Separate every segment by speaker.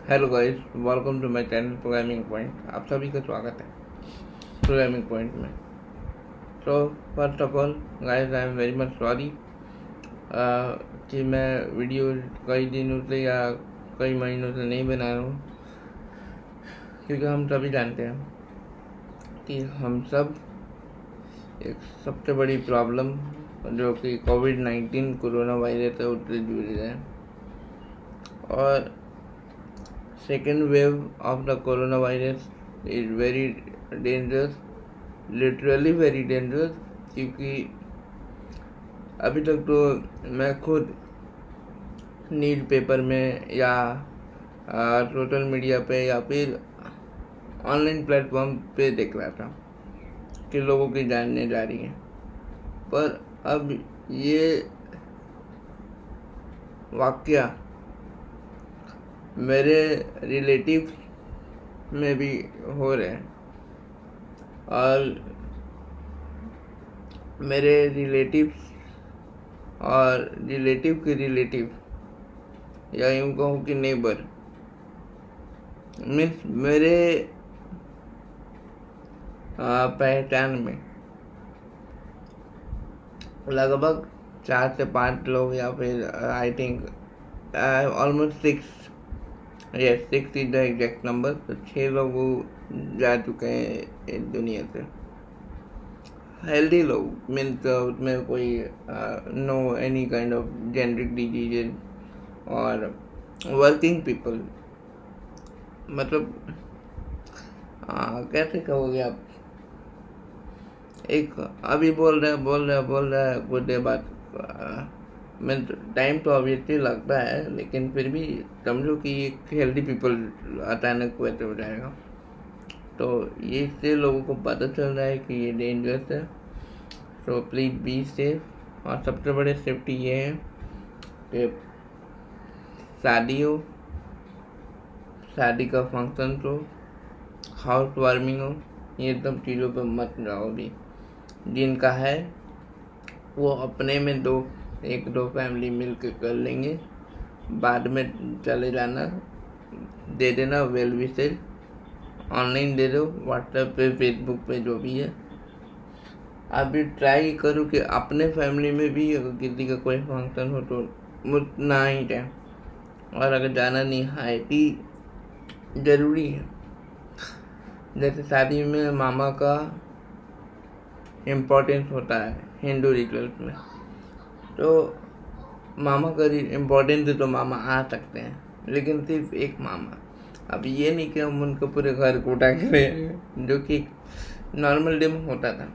Speaker 1: Hello guys, welcome to my channel Programming Point. आप सभी का स्वागत है प्रोग्रामिंग पॉइंट में। So first of all guys, I am very much sorry कि मैं वीडियो कई दिनों से या कई महीनों से नहीं बना रहा हूँ, क्योंकि हम सभी जानते हैं कि हम सब एक सबसे बड़ी प्रॉब्लम जो कि कोविड-19 कोरोना वायरस है उससे जूझ रहे हैं। और second wave of the corona virus is very dangerous, literally very dangerous, क्योंकि अभी तक तो मैं खुद न्यूज़ पेपर में या सोशल मीडिया पे या फिर ऑनलाइन प्लेटफॉर्म पे देख रहा था कि लोगों की जानें जा रही हैं। पर अब ये वाकया मेरे रिलेटिव में भी हो रहे हैं, और मेरे रिलेटिव्स और रिलेटिव के रिलेटिव, या यूँ कहूँ कि नेबर, मीन्स मेरे पहचान में लगभग 4 से 5 लोग, या फिर I think almost 6, yes 6 is the exact number. तो 6 लोग वो जा चुके हैं इस दुनिया से। हेल्दी लोग, मीन्स उसमें कोई no any kind of genetic diseases, और वर्किंग पीपल, मतलब कैसे कहोगे आप, एक अभी बोल रहा है कुछ देर बाद मैं टाइम तो ऑब्वियसली लगता है, लेकिन फिर भी समझो कि एक हेल्दी पीपल अचानक वैसे हो जाएगा। तो ये इससे लोगों को पता चल रहा है कि ये डेंजरस है। तो प्लीज़ बी सेफ। और सबसे बड़ी सेफ्टी ये है कि शादी हो, शादी का फंक्शन हो, हाउस वार्मिंग हो, ये सब चीज़ों पर मत जाओ भी। जिनका है वो अपने में एक दो फैमिली मिल के कर लेंगे, बाद में चले जाना, दे देना वेल विशेज, ऑनलाइन दे दो, व्हाट्सएप पे, फेसबुक पे, जो भी है। आप भी ट्राई करो कि अपने फैमिली में भी अगर किसी का कोई फंक्शन हो तो ना ही जाए, और अगर जाना निहायती ज़रूरी है, जैसे शादी में मामा का इम्पोर्टेंस होता है हिंदू रिचुअल्स में, तो मामा का इम्पोर्टेंस है तो मामा आ सकते हैं, लेकिन सिर्फ एक मामा। अब ये नहीं कि हम उनको पूरे घर को उठा के, जो कि नॉर्मल डे में होता था।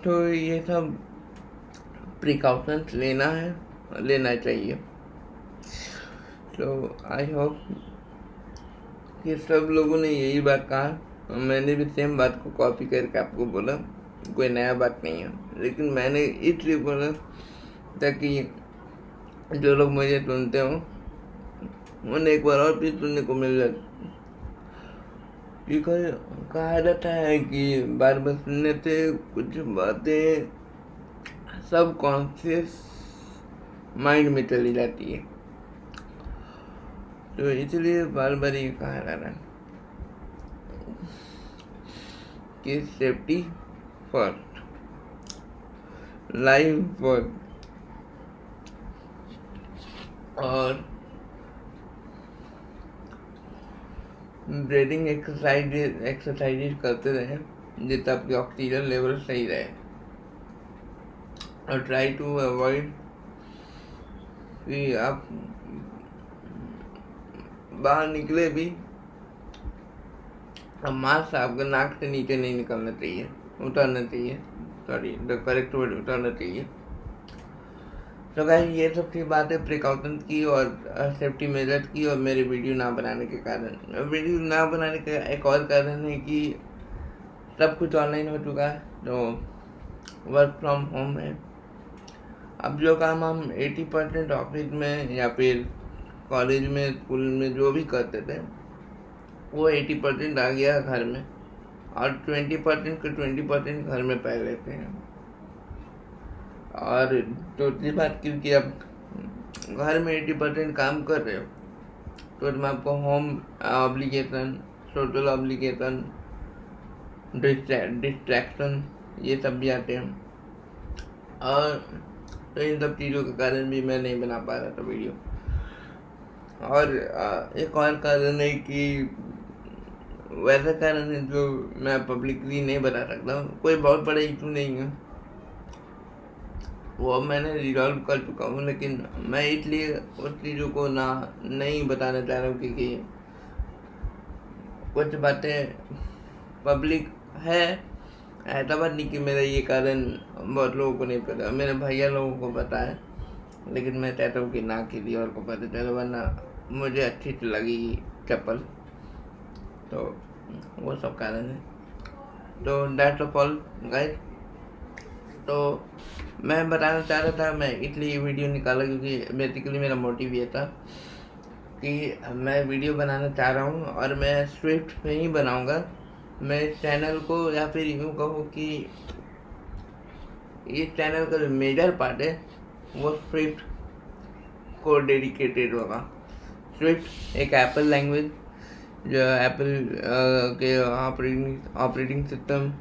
Speaker 1: तो ये सब प्रिकॉशंस लेना चाहिए। तो आई होप कि सब लोगों ने यही बात कहा, मैंने भी सेम बात को कॉपी करके आपको बोला, कोई नया बात नहीं है, लेकिन मैंने इसलिए बोला ताकि जो लोग मुझे सुनते हो उन्हें एक बार और भी सुनने को मिल जाए। कहा जाता है कि बार बार सुनने से कुछ बातें सब कॉन्शियस माइंड में चली जाती है, तो इसलिए बार बार ये कहा जा रहा है कि सेफ्टी फर्स्ट, लाइफ फर्स्ट, और ब्रीदिंग एक्सरसाइजेज करते रहे जिससे आपकी ऑक्सीजन लेवल सही रहे, और ट्राई टू अवॉइड कि आप बाहर निकले भी अब मास्क आपका नाक से नीचे नहीं निकलना चाहिए, उतरना चाहिए, सॉरी द करेक्ट वर्ड उतरना चाहिए। तो गाइस, ये सब की बातें प्रिकॉशन की और सेफ्टी मेजर्स की, और मेरे वीडियो ना बनाने के कारण, वीडियो ना बनाने का एक और कारण है कि सब कुछ ऑनलाइन हो चुका है, तो वर्क फ्रॉम होम है। अब जो काम हम 80% ऑफिस में या फिर कॉलेज में, स्कूल में जो भी करते थे, वो 80% आ गया घर में, और 20% घर में पह लेते हैं। और दूसरी बात, क्योंकि अब घर में 80% काम कर रहे हो, तो इसमें आपको home obligation, social obligation, distraction, ये सब भी आते हैं। और तो इन सब चीज़ों के कारण भी मैं नहीं बना पा रहा था वीडियो। और एक और कारण है कि वैसा कारण है जो मैं पब्लिकली नहीं बता सकता हूँ, कोई बहुत बड़ा इशू नहीं है, वो मैंने रिजॉल्व कर चुका हूँ, लेकिन मैं इसलिए उस चीज़ों को नहीं बताना चाह रहा हूँ क्योंकि कुछ बातें पब्लिक है। ऐसा बात नहीं कि मेरा ये कारण बहुत लोगों को नहीं पता, मेरे भैया लोगों को पता है, लेकिन मैं चाहता हूँ कि ना किसी और को पता चले, वरना मुझे अच्छी लगी चप्पल, तो वो सब कारण है। तो दैट्स ऑल गाइस। तो मैं बताना चाह रहा था, मैं इसलिए वीडियो निकाला क्योंकि बेसिकली मेरा मोटिव ये था कि मैं वीडियो बनाना चाह रहा हूँ और मैं स्विफ्ट में ही बनाऊँगा। मैं इस चैनल को, या फिर यूँ कहूँ कि इस चैनल का जो मेजर पार्ट है वो स्विफ्ट को डेडिकेटेड होगा। स्विफ्ट एक एप्पल लैंग्वेज, जो एप्पल के ऑपरेटिंग सिस्टम,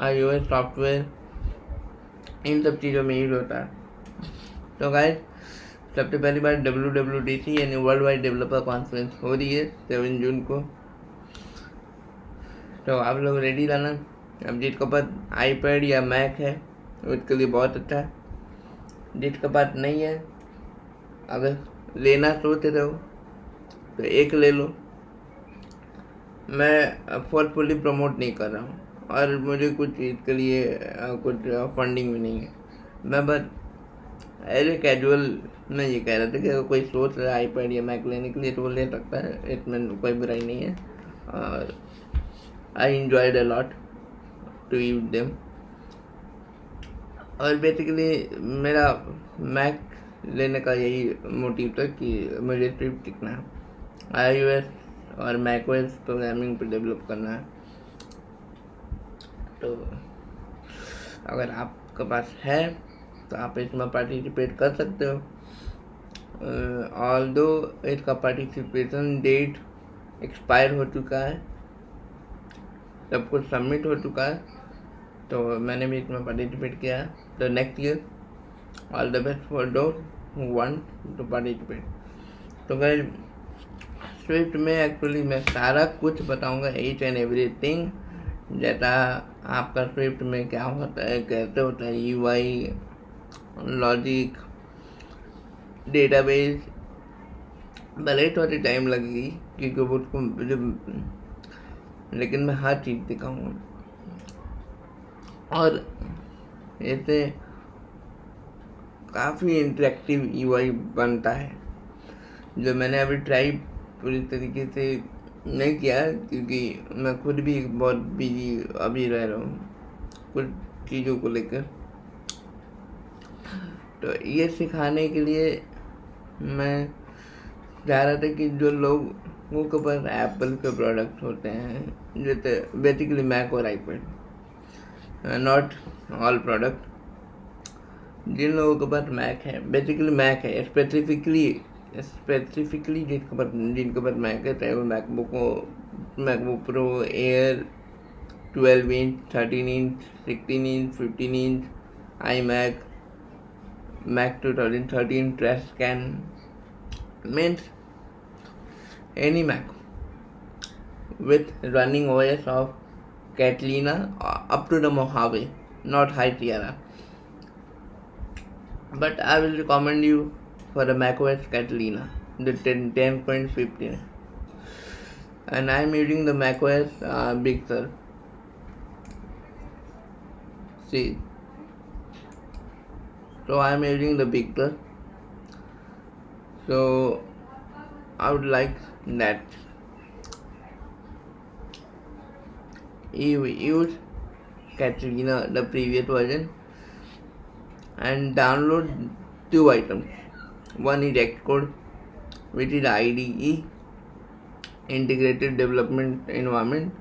Speaker 1: iOS सॉफ्टवेयर, इन सब चीज़ों में यूज होता है। तो गाइस, सबसे पहली बार WWDC यानी वर्ल्ड वाइड डेवलपर कॉन्फ्रेंस हो रही है 7 जून को। तो आप लोग रेडी रहना। अब जिसके पास iPad या मैक है उसके लिए बहुत अच्छा है, जिसके पास नहीं है, अगर लेना सोच रहे हो तो एक ले लो। मैं फोर्सफुली प्रमोट नहीं कर रहा हूँ और मुझे कुछ चीज़ के लिए कुछ फंडिंग भी नहीं है। मैं बस एज ए कैजुअल मैं ये कह रहा था कि अगर कोई सोच रहा है iPad या मैक लेने के लिए तो वो ले सकता है, इसमें कोई बुराई नहीं है। और आई enjoyed a lot to use them। और बेसिकली मेरा मैक लेने का यही मोटिव था कि मुझे सिर्फ सीखना है, iOS और macOS प्रोग्रामिंग पर डेवलप करना है। तो अगर आपके पास है तो आप इसमें पार्टिसिपेट कर सकते हो। ऑल्दो इसका पार्टिसिपेशन डेट एक्सपायर हो चुका है, सब कुछ सबमिट हो चुका है, तो मैंने भी इसमें पार्टिसिपेट किया है। तो next year all the best for those who want to participate. तो गाइस, स्विफ्ट में एक्चुअली मैं सारा कुछ बताऊंगा, ईच एंड एवरीथिंग, जैसा आपका स्विफ्ट में क्या होता है, कैसे होता है, UI, लॉजिक, डेटाबेस। भले थोड़ी टाइम लगेगी क्योंकि वो उसको, लेकिन मैं हर चीज़ दिखाऊंगा। और ऐसे काफ़ी इंटरेक्टिव UI बनता है, जो मैंने अभी ट्राई पूरी तरीके से नहीं किया क्योंकि मैं खुद भी बहुत बिजी अभी रह रहा हूँ कुछ चीज़ों को लेकर। तो ये सिखाने के लिए मैं चाह रहा था कि जो लोगों के पास एप्पल के प्रोडक्ट होते हैं, जैसे बेसिकली मैक और iPad, नॉट ऑल प्रोडक्ट, जिन लोगों के पास मैक है, बेसिकली मैक है, स्पेसिफिकली जिनके पास मैक है, चाहे वो MacBook pro air 12 inch, 13 inch, 16 inch, 15 inch, iMac, Mac 2013 trash can, means any Mac with running OS of Catalina up to the Mojave, not High Sierra. But I will recommend you for the macOS Catalina, the 10.15, and I am using the macOS Big Sur. See, so I am using the Big Sur. So I would like that you use Catalina, the previous version, and download 2 items. One is Xcode, which is IDE, Integrated Development Environment,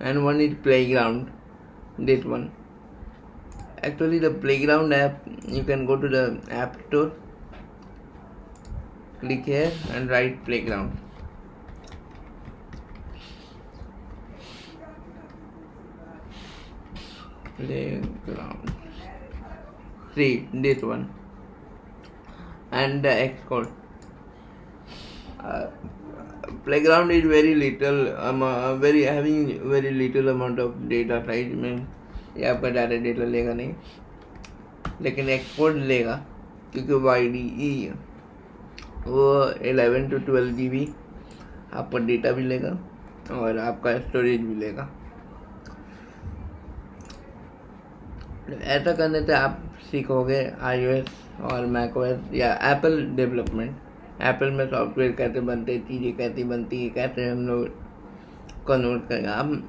Speaker 1: and one is Playground, this one. Actually, the Playground app, you can go to the App Store, click here and write Playground. playground. See this one and the Xcode. Playground is very little, very having very little amount of data size में ये आपका ज़्यादा data लेगा नहीं, लेकिन Xcode लेगा क्योंकि YDE वो 11 to 12 GB आपका डेटा भी लेगा और आपका स्टोरेज भी लेगा। ऐसा करने से आप सीखोगे iOS और macOS या एप्पल डेवलपमेंट, एप्पल में सॉफ्टवेयर कैसे बनते, चीज़ें कैसी बनती है, कैसे हम लोग कन्वर्ट करेंगे हम।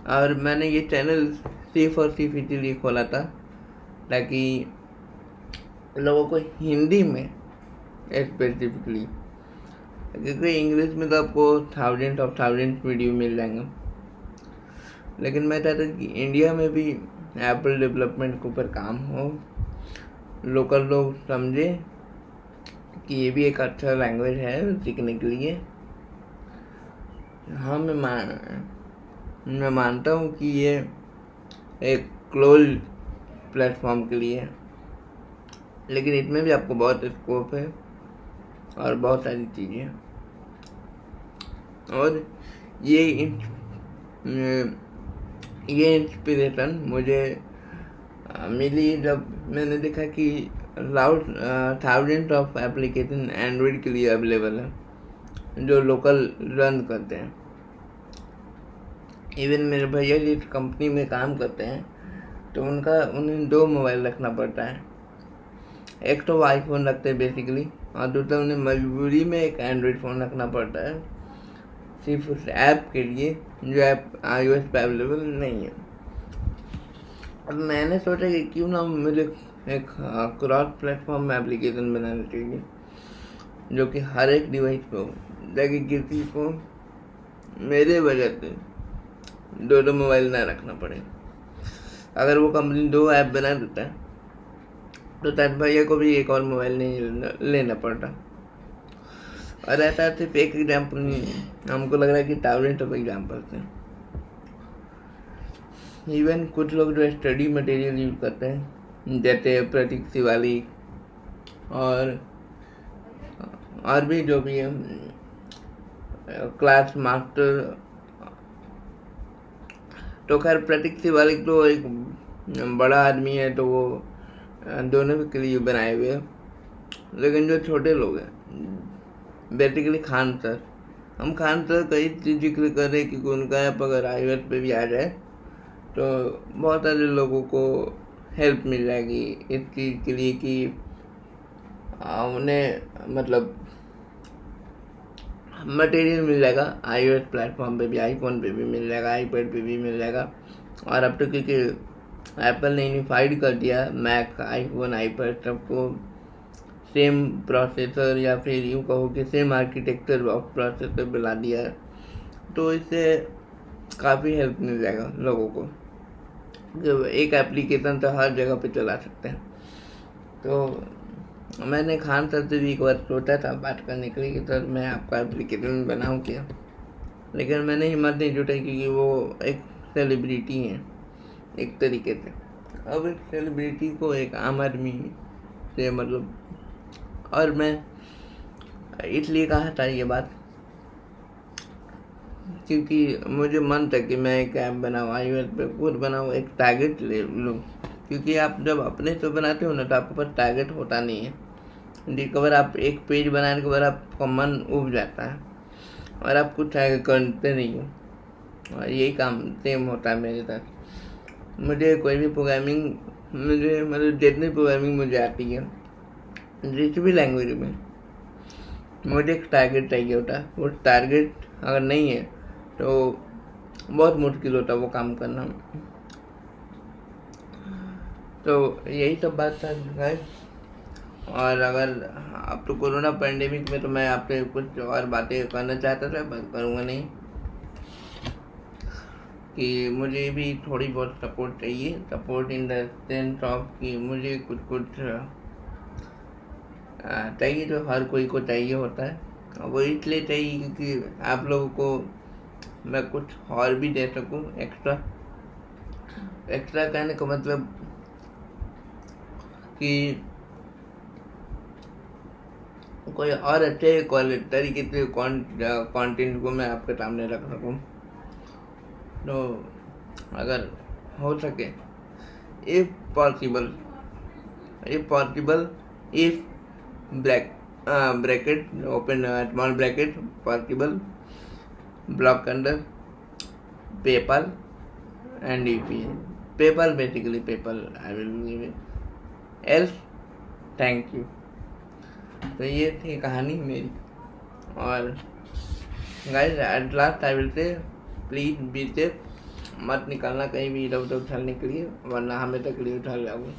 Speaker 1: और मैंने ये चैनल सिर्फ और सिर्फ इसीलिए खोला था ताकि लोगों को हिंदी में स्पेसिफिकली, क्योंकि इंग्लिश में तो आपको थाउजेंड्स वीडियो मिल जाएंगे, लेकिन मैं चाहता कि इंडिया में भी एप्पल डेवलपमेंट के ऊपर काम हो, लोकल लोग समझे कि ये भी एक अच्छा लैंग्वेज है सीखने के लिए। हाँ, मैं मानता हूँ कि ये एक क्लोज प्लेटफॉर्म के लिए है, लेकिन इसमें भी आपको बहुत स्कोप है और बहुत सारी चीज़ें हैं। और ये इंस्पिरेशन मुझे मिली जब मैंने देखा कि थाउजेंड ऑफ एप्लीकेशन एंड्रॉयड के लिए अवेलेबल है जो लोकल रन करते हैं। इवन मेरे भैया जिस कंपनी में काम करते हैं तो उन्हें 2 मोबाइल रखना पड़ता है, एक तो आईफोन रखते हैं बेसिकली और दूसरा उन्हें मजबूरी में एक एंड्रॉयड फ़ोन रखना पड़ता है सिर्फ उस ऐप के लिए जो ऐप iOS पे अवेलेबल नहीं है। अब मैंने सोचा कि क्यों ना मुझे एक क्रॉस प्लेटफॉर्म एप्लीकेशन बनाना चाहिए जो कि हर एक डिवाइस पे हो, ताकि किसी को मेरे वजह से 2 मोबाइल ना रखना पड़े। अगर वो कंपनी 2 ऐप बना देता है तो शायद भैया को भी एक और मोबाइल नहीं लेना पड़ता। और ऐसा सिर्फ एक एग्जाम्पल नहीं है, हमको लग रहा है कि थाउजेंड ऑफ एग्जाम्पल्स हैं। इवन कुछ लोग जो स्टडी मटेरियल यूज करते हैं जैसे प्रतीक शिवाली और भी जो भी है क्लास मास्टर, तो खैर प्रतीक शिवाली तो एक बड़ा आदमी है तो वो दोनों के लिए बनाए हुए हैं, लेकिन जो छोटे लोग हैं बेसिकली खान सर, हम खान सर का ही जिक्र कर रहे हैं क्योंकि उनका ऐप अगर iOS पे भी आ जाए तो बहुत सारे लोगों को हेल्प मिल जाएगी इस चीज़ के लिए कि उन्हें मतलब मटेरियल मिल जाएगा iOS प्लेटफॉर्म पे भी, आईफोन पे भी मिल जाएगा, आईपैड पे भी मिल जाएगा। और अब तो क्योंकि एप्पल ने यूनिफाइड कर दिया मैक, आईफोन, आईपैड सबको सेम प्रोसेसर या फिर यूँ कहो कि सेम आर्किटेक्चर ऑफ प्रोसेसर बना दिया है, तो इससे काफ़ी हेल्प मिल जाएगा लोगों को कि एक एप्लीकेशन तो हर जगह पे चला सकते हैं। तो मैंने खान सर से भी एक बार सोचा था बात करने के लिए कि सर मैं आपका एप्लीकेशन बनाऊं क्या, लेकिन मैंने हिम्मत नहीं जुटाई क्योंकि वो एक सेलिब्रिटी हैं एक तरीके से। अब एक सेलिब्रिटी को एक आम आदमी से मतलब, और मैं इसलिए कहा था ये बात क्योंकि मुझे मन था कि मैं एक ऐप बनाऊँ, iOS पे खुद बनाऊँ, एक टारगेट ले लूँ, क्योंकि आप जब अपने से बनाते हो ना तो आपके पास टारगेट होता नहीं है। जिसके आप एक पेज बनाने के बाद आपका मन उब जाता है और आप कुछ आगे करते नहीं हो, और यही काम सेम होता है मेरे साथ। मुझे कोई भी प्रोग्रामिंग, मुझे मतलब जितनी प्रोग्रामिंग मुझे आती है जिस भी लैंग्वेज में, मुझे एक टारगेट चाहिए होता है। वो टारगेट अगर नहीं है तो बहुत मुश्किल होता है वो काम करना। तो यही सब बात था गाइस। और अगर अब तो कोरोना पैंडेमिक में तो मैं आपसे कुछ और बातें करना चाहता था पर करूँगा नहीं, कि मुझे भी थोड़ी बहुत सपोर्ट चाहिए, support in the sense of कि मुझे कुछ चाहिए जो हर कोई को चाहिए होता है। और वो इसलिए चाहिए क्योंकि आप लोगों को मैं कुछ और भी दे सकूं एक्स्ट्रा, एक्स्ट्रा कहने का मतलब कि कोई और अच्छे तरीके से कंटेंट को मैं आपके सामने रख सकूं। तो अगर हो सके, if possible if bracket open small bracket possible block under PayPal and UPI. PayPal basically PayPal I will give it, else thank you. तो ये थी कहानी मेरी। और guys at last I will say please be safe, मत निकलना कहीं भी इधर उधर उछलने के लिए, वरना हमें तकलीफ उठा जाओगे।